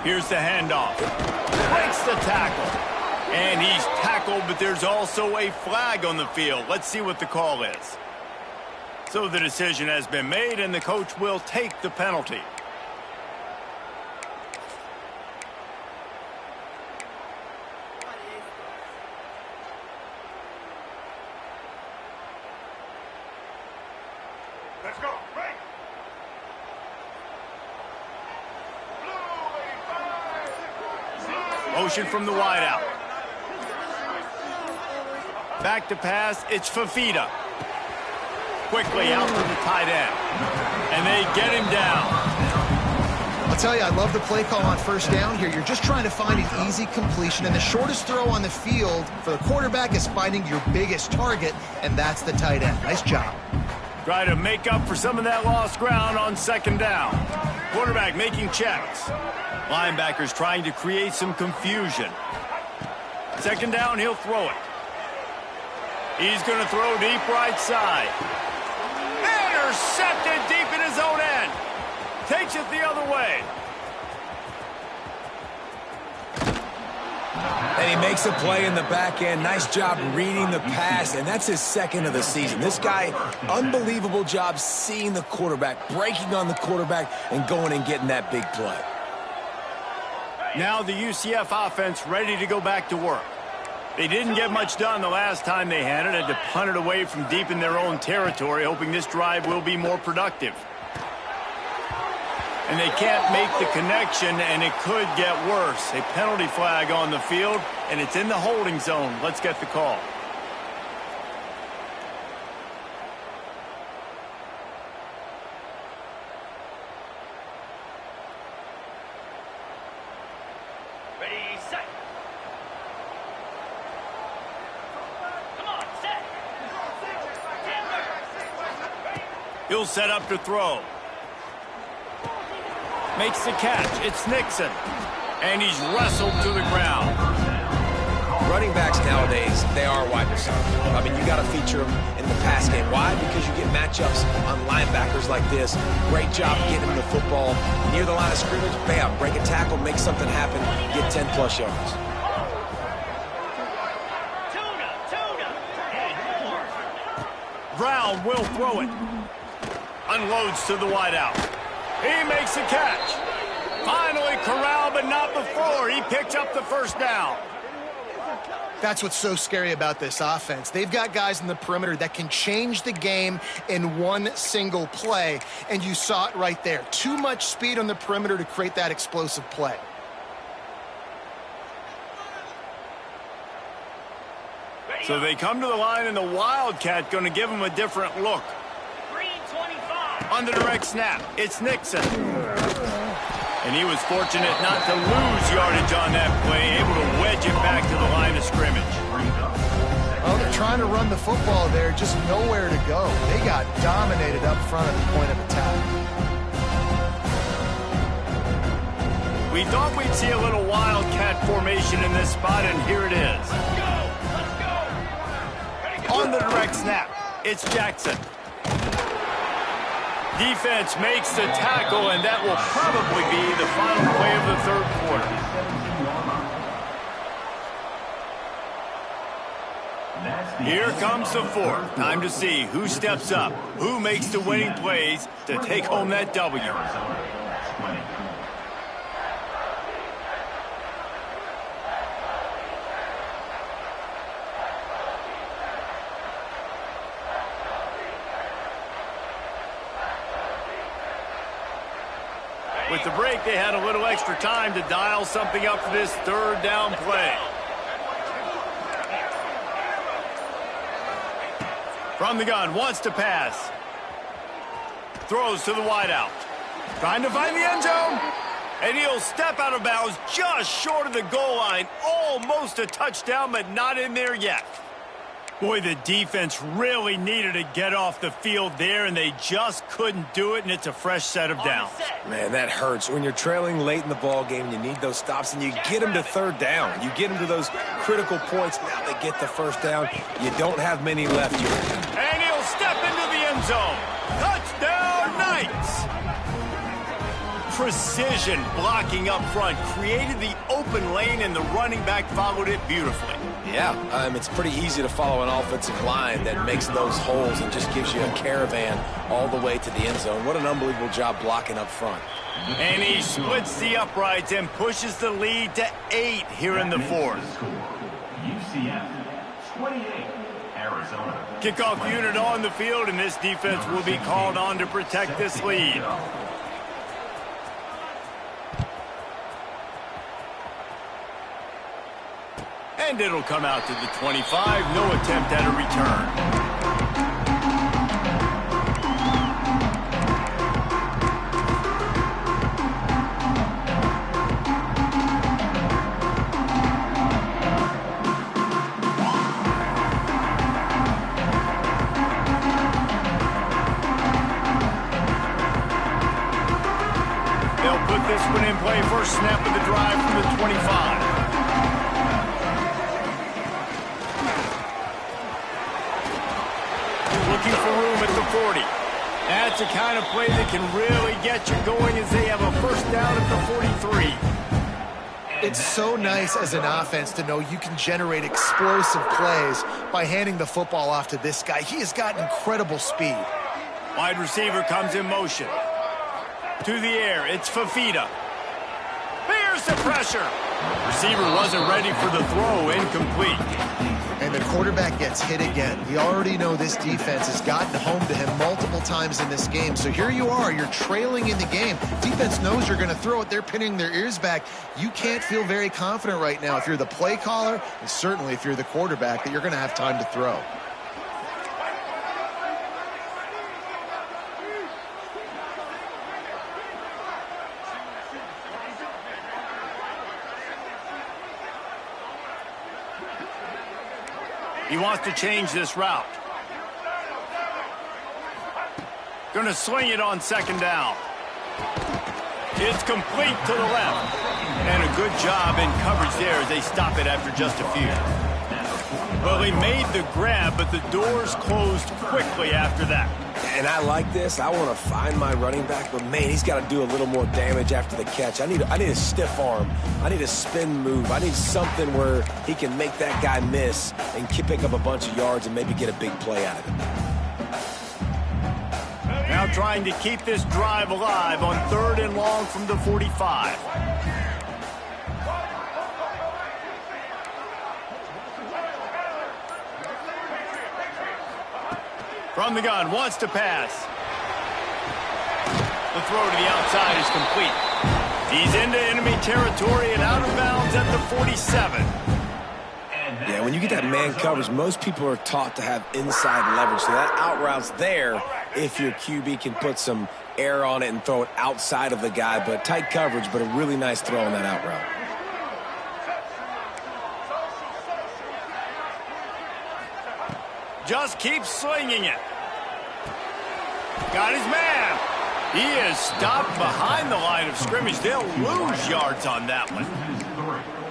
A: Here's the handoff. Breaks the tackle. And he's tackled, but there's also a flag on the field. Let's see what the call is. So the decision has been made, and the coach will take the penalty.
G: Let's go. Right.
A: Motion from the wideout. Back to pass, it's Fafita. Quickly out to the tight end. And they get him down.
C: I'll tell you, I love the play call on first down here. You're just trying to find an easy completion, and the shortest throw on the field for the quarterback is finding your biggest target, and that's the tight end. Nice job.
A: Try to make up for some of that lost ground on second down. Quarterback making checks. Linebackers trying to create some confusion. Second down, he'll throw it. He's going to throw deep right side. Intercepted deep in his own end. Takes it the other way.
B: And he makes a play in the back end. Nice job reading the pass, and that's his second of the season. This guy, unbelievable job seeing the quarterback, breaking on the quarterback, and going and getting that big play.
A: Now the UCF offense ready to go back to work. They didn't get much done the last time they had it. Had to punt it away from deep in their own territory, hoping this drive will be more productive. And they can't make the connection, and it could get worse. A penalty flag on the field, and it's in the holding zone. Let's get the call.
D: Ready, set. Come on, set.
A: He'll set up to throw. Makes the catch. It's Nixon. And he's wrestled to the ground.
B: Running backs nowadays, they are wide receivers. I mean, you got to feature them in the pass game. Why? Because you get matchups on linebackers like this. Great job getting the football near the line of scrimmage. Bam, break a tackle, make something happen, get 10-plus yards.
A: Brown will throw it. Unloads to the wideout. He makes the catch. Finally corralled, but not before. He picks up the first down.
C: That's what's so scary about this offense. They've got guys in the perimeter that can change the game in one single play, and you saw it right there. Too much speed on the perimeter to create that explosive play.
A: So they come to the line, and the Wildcat going to give them a different look.
D: Green 25.
A: On the direct snap, it's Nixon. And he was fortunate not to lose yardage on that play, able to wedge it back to the line of scrimmage.
C: Well, they're trying to run the football there, just nowhere to go. They got dominated up front at the point of attack.
A: We thought we'd see a little Wildcat formation in this spot, and here it is. On the direct snap, it's Jackson. Defense makes the tackle, and that will probably be the final play of the third quarter. Here comes the fourth. Time to see who steps up, who makes the winning plays to take home that W. With the break, they had a little extra time to dial something up for this third down play. From the gun, wants to pass. Throws to the wideout. Trying to find the end zone. And he'll step out of bounds just short of the goal line. Almost a touchdown, but not in there yet. Boy, the defense really needed to get off the field there, and they just couldn't do it, and it's a fresh set of downs.
B: Man, that hurts. When you're trailing late in the ball game, you need those stops, and you get them to third down. You get them to those critical points. Now they get the first down. You don't have many left here.
A: And he'll step into the end zone. Touchdown, Knights! Precision blocking up front created the open lane, and the running back followed it beautifully.
B: Yeah, it's pretty easy to follow an offensive line that makes those holes and just gives you a caravan all the way to the end zone. What an unbelievable job blocking up front.
A: And he splits the uprights and pushes the lead to 8 here in the fourth.
E: UCF 28, Arizona.
A: Kickoff unit on the field, and this defense will be called on to protect this lead. And it'll come out to the 25. No attempt at a return. They'll put this one in play. First snap of the drive from the 25. Looking for room at the 40. That's the kind of play that can really get you going as they have a first down at the 43.
C: It's so nice as an offense to know you can generate explosive plays by handing the football off to this guy. He has got incredible speed.
A: Wide receiver comes in motion. To the air, it's Fafita. Here's the pressure. Receiver wasn't ready for the throw, incomplete.
C: And the quarterback gets hit again. We already know this defense has gotten home to him multiple times in this game. So here you are, you're trailing in the game. Defense knows you're going to throw it. They're pinning their ears back. You can't feel very confident right now if you're the play caller, and certainly if you're the quarterback, that you're going to have time to throw.
A: He wants to change this route. Going to swing it on second down. It's complete to the left. And a good job in coverage there as they stop it after just a few. Well, he made the grab, but the doors closed quickly after that.
B: And I like this. I want to find my running back, but man, he's got to do a little more damage after the catch. I need a stiff arm. I need a spin move. I need something where he can make that guy miss and pick up a bunch of yards and maybe get a big play out of it.
A: Now trying to keep this drive alive on 3rd and long from the 45. From the gun, wants to pass. The throw to the outside is complete. He's into enemy territory and out of bounds at the 47.
B: Yeah, when you get that man coverage, most people are taught to have inside leverage. So that out route's there if your QB can put some air on it and throw it outside of the guy. But tight coverage, but a really nice throw on that out route.
A: Just keeps slinging it. Got his man. He is stopped behind the line of scrimmage. They'll lose yards on that one.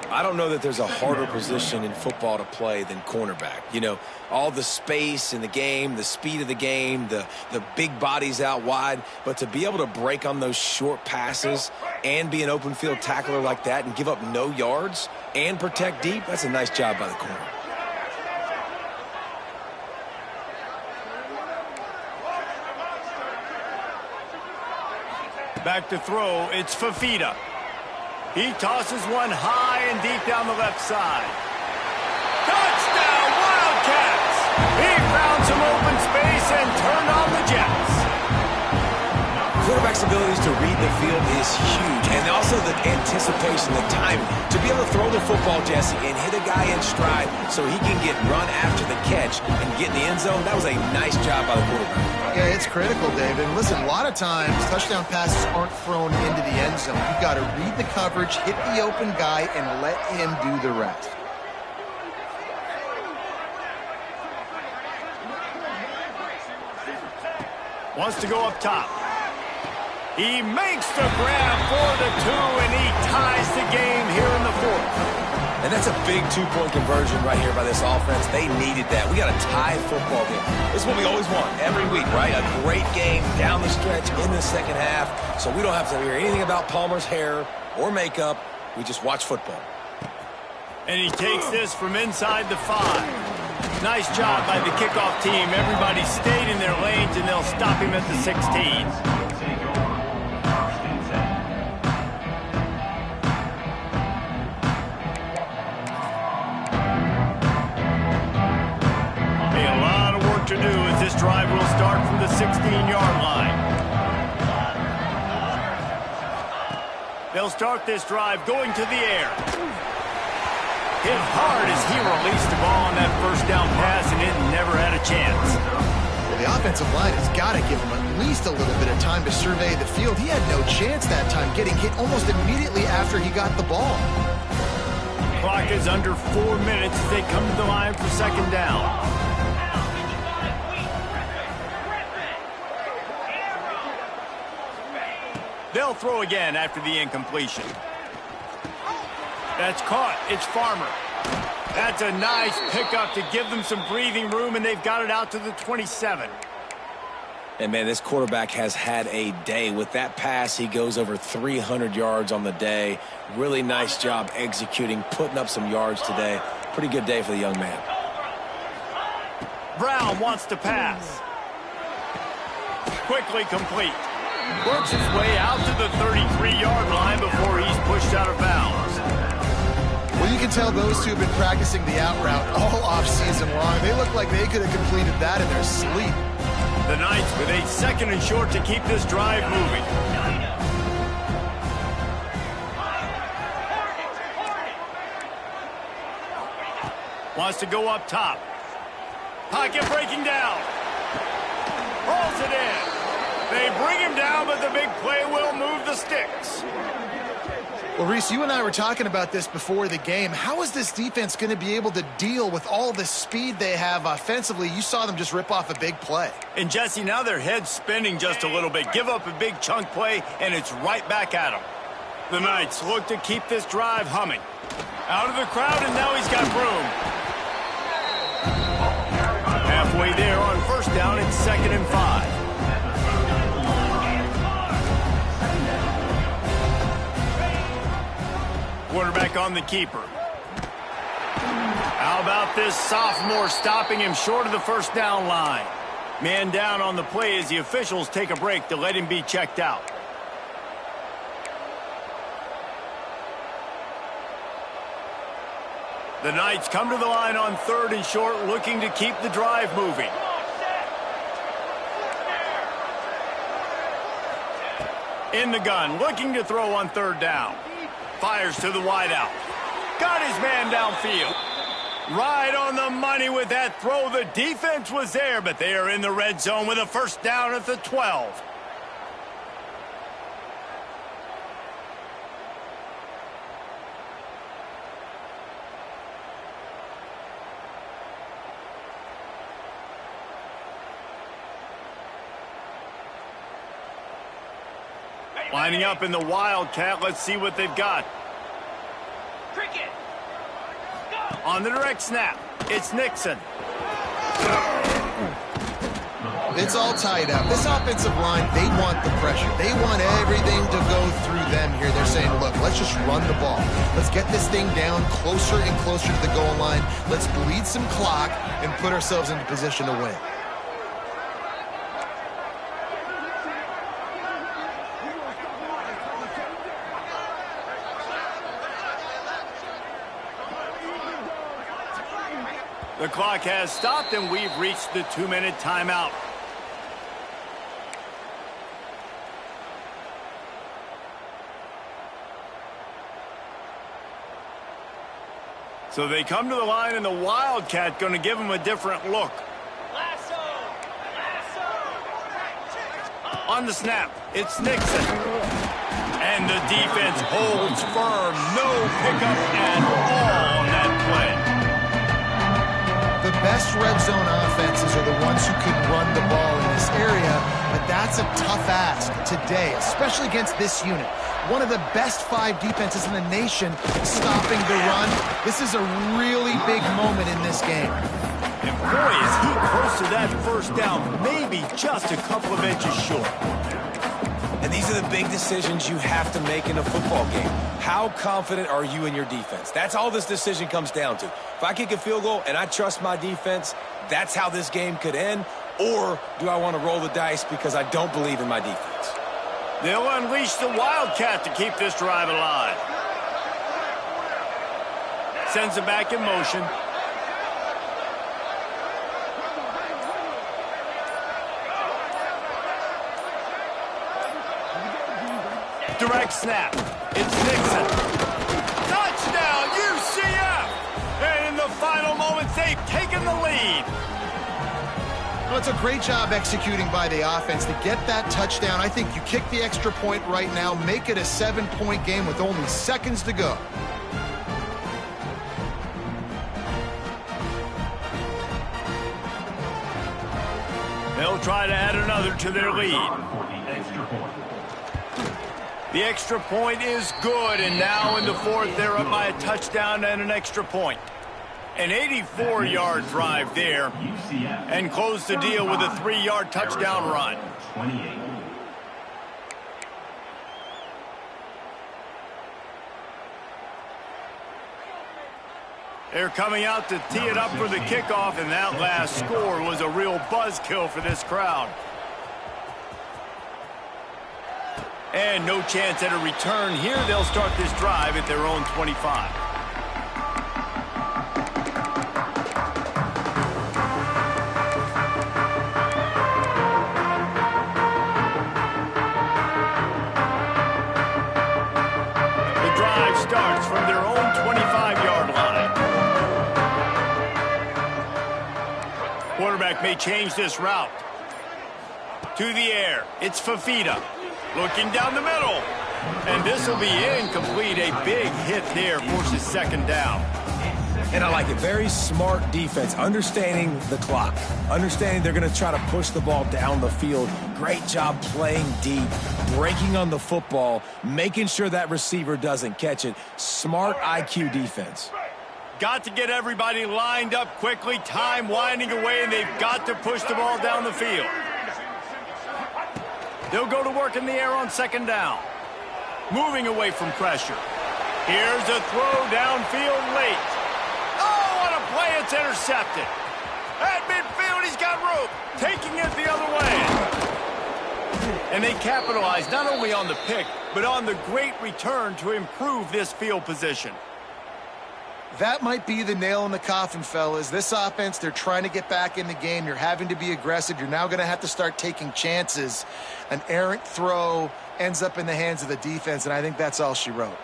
B: I don't know that there's a harder position in football to play than cornerback. You know, all the space in the game, the speed of the game, the big bodies out wide. But to be able to break on those short passes and be an open field tackler like that and give up no yards and protect deep, that's a nice job by the corner.
A: Back to throw, it's Fafita. He tosses one high and deep down the left side. Touchdown, Wildcats! He found some open space and turned on the Jets.
B: Quarterback's abilities to read the field is huge, and also the anticipation, the timing. To be able to throw the football, Jesse, and hit a guy in stride so he can get run after the catch and get in the end zone, that was a nice job by the quarterback.
C: Yeah, it's critical, David. And listen, a lot of times touchdown passes aren't thrown into the end zone. You've got to read the coverage, hit the open guy, and let him do the rest.
A: Wants to go up top. He makes the grab for the 2, and he ties the game here in the 4th.
B: And that's a big two-point conversion right here by this offense. They needed that. We got a tie football game. This is what we always want every week, right? A great game down the stretch in the second half. So we don't have to hear anything about Palmer's hair or makeup. We just watch football.
A: And he takes this from inside the 5. Nice job by the kickoff team. Everybody stayed in their lanes, and they'll stop him at the 16. To do as this drive will start from the 16-yard line. They'll start this drive going to the air. Hit hard as he released the ball on that first down pass, and it never had a chance.
C: Well, the offensive line has got to give him at least a little bit of time to survey the field. He had no chance that time, getting hit almost immediately after he got the ball.
A: Clock is under 4 minutes as they come to the line for second down. They'll throw again after the incompletion. That's caught. It's Farmer. That's a nice pickup to give them some breathing room, and they've got it out to the 27.
B: And, man, this quarterback has had a day. With that pass, he goes over 300 yards on the day. Really nice job executing, putting up some yards today. Pretty good day for the young man.
A: Brown wants to pass. Quickly complete. Works his way out to the 33-yard line before he's pushed out of bounds.
C: Well, you can tell those two have been practicing the out route all offseason long. They look like they could have completed that in their sleep.
A: The Knights with a 2nd and short to keep this drive moving. Wants to go up top. Pocket breaking down. Hauls it in. They bring him down, but the big play will move the sticks.
C: Well, Reese, you and I were talking about this before the game. How is this defense going to be able to deal with all the speed they have offensively? You saw them just rip off a big play.
A: And, Jesse, now their head's spinning just a little bit. Give up a big chunk play, and it's right back at them. The Knights look to keep this drive humming. Out of the crowd, and now he's got room. Halfway there on first down, it's 2nd and 5. Quarterback on the keeper. How about this sophomore stopping him short of the first down line? Man down on the play as the officials take a break to let him be checked out. The Knights come to the line on 3rd and short, looking to keep the drive moving. In the gun, looking to throw on 3rd down. Fires to the wideout. Got his man downfield. Right on the money with that throw. The defense was there, but they are in the red zone with a first down at the 12. Lining up in the Wildcat. Let's see what they've got.
D: Cricket. Go.
A: On the direct snap, it's Nixon.
C: It's all tied up. This offensive line, they want the pressure. They want everything to go through them here. They're saying, look, let's just run the ball. Let's get this thing down closer and closer to the goal line. Let's bleed some clock and put ourselves into position to win.
A: The clock has stopped, and we've reached the 2-minute timeout. So they come to the line, and the Wildcat going to give them a different look.
D: Lasso.
A: On the snap, it's Nixon. And the defense holds firm. No pickup at all on that play.
C: The best red zone offenses are the ones who can run the ball in this area, but that's a tough ask today, especially against this unit. One of the best 5 defenses in the nation stopping the run. This is a really big moment in this game.
A: And boy, is he close to that first down, maybe just a couple of inches short.
B: And these are the big big decisions you have to make in a football game. How confident are you in your defense? That's all this decision comes down to. If I kick a field goal and I trust my defense, that's how this game could end. Or do I want to roll the dice because I don't believe in my defense?
A: They'll unleash the Wildcat to keep this drive alive. Sends it back in motion. Direct snap. It's Nixon. Touchdown, UCF! And in the final moments, they've taken the lead.
C: Well, it's a great job executing by the offense to get that touchdown. I think you kick the extra point right now, make it a 7-point game with only seconds to go.
A: They'll try to add another to their lead. The extra point is good, and now in the fourth, they're up by a touchdown and an extra point. An 84-yard drive there, and close the deal with a 3-yard touchdown run.
E: 28.
A: They're coming out to tee it up for the kickoff, and that last score was a real buzzkill for this crowd. And no chance at a return here. They'll start this drive at their own 25. The drive starts from their own 25-yard line. Quarterback may change this route. To the air. It's Fafita. Looking down the middle. And this will be incomplete. A big hit there forces second down.
B: And I like it. Very smart defense. Understanding the clock. Understanding they're going to try to push the ball down the field. Great job playing deep. Breaking on the football. Making sure that receiver doesn't catch it. Smart IQ defense.
A: Got to get everybody lined up quickly. Time winding away, and they've got to push the ball down the field. They'll go to work in the air on second down. Moving away from pressure. Here's a throw downfield late. Oh, what a play. It's intercepted. At midfield, he's got room. Taking it the other way. And they capitalize not only on the pick, but on the great return to improve this field position.
C: That might be the nail in the coffin, fellas. This offense, they're trying to get back in the game. You're having to be aggressive. You're now going to have to start taking chances. An errant throw ends up in the hands of the defense, and I think that's all she wrote.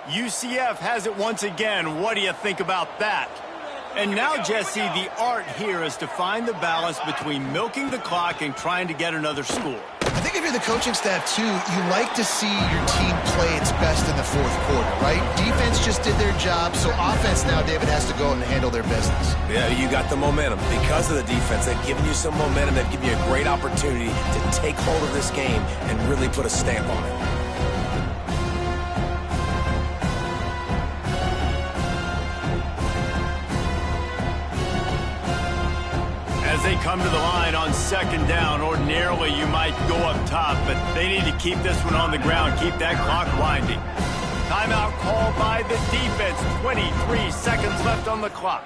A: UCF has it once again. What do you think about that? And now, Jesse, the art here is to find the balance between milking the clock and trying to get another score.
C: I think if you're the coaching staff, too, you like to see your team play its best in the fourth quarter, right? Defense just did their job, so offense now, David, has to go and handle their business.
B: Yeah, you got the momentum. Because of the defense, they've given you some momentum. They've given you a great opportunity to take hold of this game and really put a stamp on it.
A: As they come to the line on second down, ordinarily you might go up top, but they need to keep this one on the ground, keep that clock winding. Timeout called by the defense, 23 seconds left on the clock.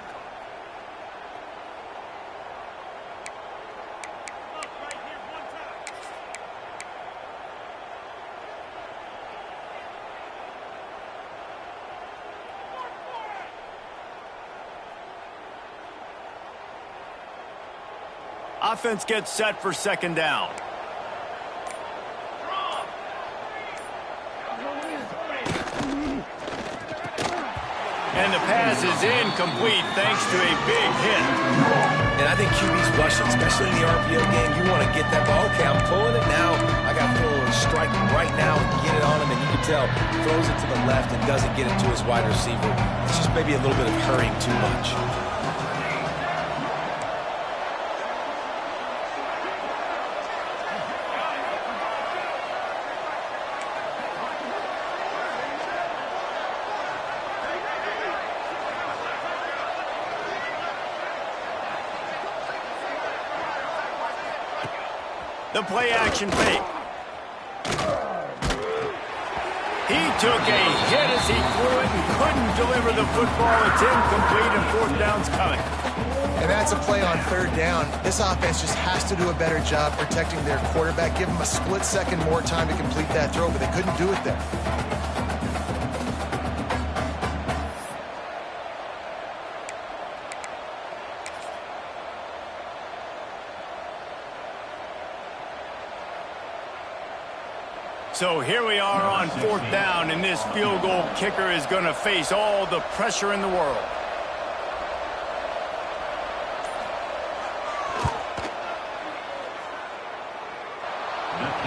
A: Offense gets set for second down. And the pass is incomplete thanks to a big hit.
B: And I think QB's rushing, especially in the RPO game. You want to get that ball. Okay, I'm pulling it now. I got to pull and strike right now and get it on him. And you can tell, throws it to the left and doesn't get it to his wide receiver. It's just maybe a little bit of hurrying too much.
A: The play-action fake. He took a hit as he threw it and couldn't deliver the football. It's incomplete and fourth down's coming.
C: And that's a play on third down. This offense just has to do a better job protecting their quarterback. Give him a split second more time to complete that throw, but they couldn't do it there.
A: So here we are on fourth down, and this field goal kicker is going to face all the pressure in the world.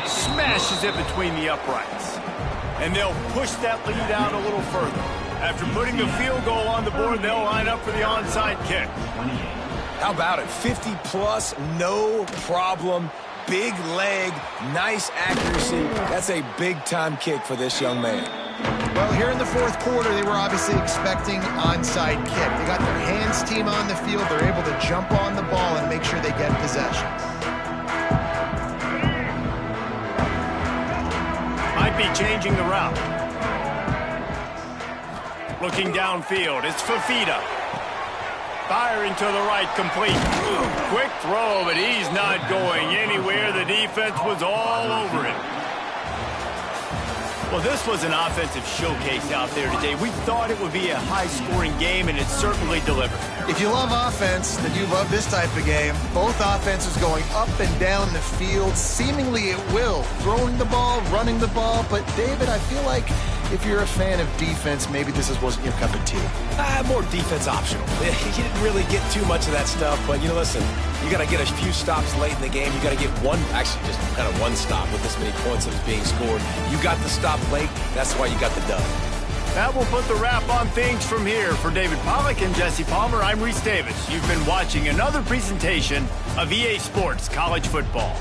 A: Smashes it between the uprights. And they'll push that lead out a little further. After putting the field goal on the board, they'll line up for the onside kick.
B: How about it? 50-plus, no problem. Big leg, nice accuracy. That's a big-time kick for this young man.
C: Well, here in the fourth quarter, they were obviously expecting onside kick. They got their hands team on the field. They're able to jump on the ball and make sure they get possession.
A: Might be changing the route. Looking downfield, it's Fafita. Firing to the right, complete. Quick throw, but he's not going anywhere. The defense was all over him. Well, this was an offensive showcase out there today. We thought it would be a high-scoring game, and it certainly delivered.
C: If you love offense, then you love this type of game. Both offenses going up and down the field, seemingly at will. Throwing the ball, running the ball. But, David, I feel like if you're a fan of defense, maybe this wasn't your cup of tea.
B: More defense optional. He didn't really get too much of that stuff, but, listen, you got to get a few stops late in the game. You got to get actually just kind of one stop with this many points that was being scored. You got the stop late. That's why you got the dub.
A: That will put the wrap on things from here. For David Pollack and Jesse Palmer, I'm Reese Davis. You've been watching another presentation of EA Sports College Football.